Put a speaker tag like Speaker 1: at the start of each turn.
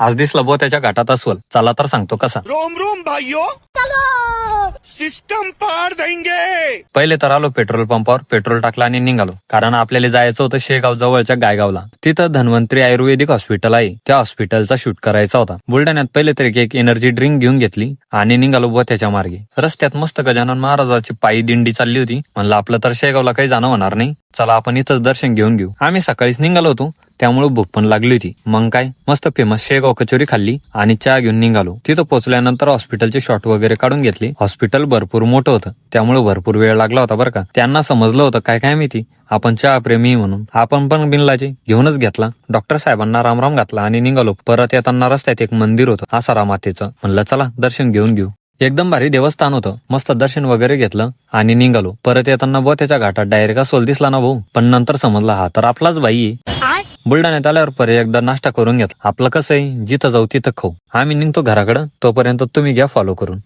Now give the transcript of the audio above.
Speaker 1: आज दिसला बो त्याच्या घाटात अस्वल. चला तर सांगतो कसा.
Speaker 2: रोम रोम भाइयों, सिस्टम पार देंगे.
Speaker 1: पहिले तर आलो पेट्रोल पंपावर, पेट्रोल टाकला आणि निघालो. कारण आपल्याला जायचं होतं शेगाव जवळच्या गायगावला. तिथं धन्वंतरी आयुर्वेदिक हॉस्पिटल आहे, त्या हॉस्पिटलचा शूट करायचा होता. बुलढाण्यात पहिले तरी एक एनर्जी ड्रिंक घेऊन घेतली आणि निघालो बुवा त्याच्या मार्गे. रस्त्यात मस्त गजानन महाराजाची पायी दिंडी चालली होती. म्हणलं आपलं तर शेगावला काही जाणं होणार नाही, चला आपण इथंच दर्शन घेऊन घेऊ. आम्ही सकाळीच निघालो होतो, त्यामुळे भूक पण लागली होती. मग काय मस्त फेमस शेगाव कचोरी खाल्ली आणि चहा घेऊन निघालो. तिथं पोहोचल्यानंतर हॉस्पिटलचे शॉट वगैरे काढून घेतले. हॉस्पिटल भरपूर मोठं होतं, त्यामुळे भरपूर वेळ लागला होता बरं का. त्यांना समजलं होतं काय काय माहिती आपण चहा प्रेमी म्हणून. आपण पण बिनलाजे घेऊनच घेतला. डॉक्टर साहेबांना रामराम घातला आणि निघालो. परत येताना रस्त्यात एक मंदिर होतं आसारा मातेचं. म्हणलं चला दर्शन घेऊन घेऊ. एकदम भारी देवस्थान होतं. मस्त दर्शन वगैरे घेतलं आणि निघालो. परत येताना बुवा त्याच्या घाटात डायरेक्ट अस्वल दिसला ना भाऊ. पण नंतर समजला हा तर आपलाच बाई आहे. बुलढाण्यात आल्यावर परत एकदा नाश्ता करून घेतला. आपलं कसं आहे जिथं जाऊ तिथं खाऊ. आम्ही निघतो घराकडं, तोपर्यंत तुम्ही घ्या फॉलो करून.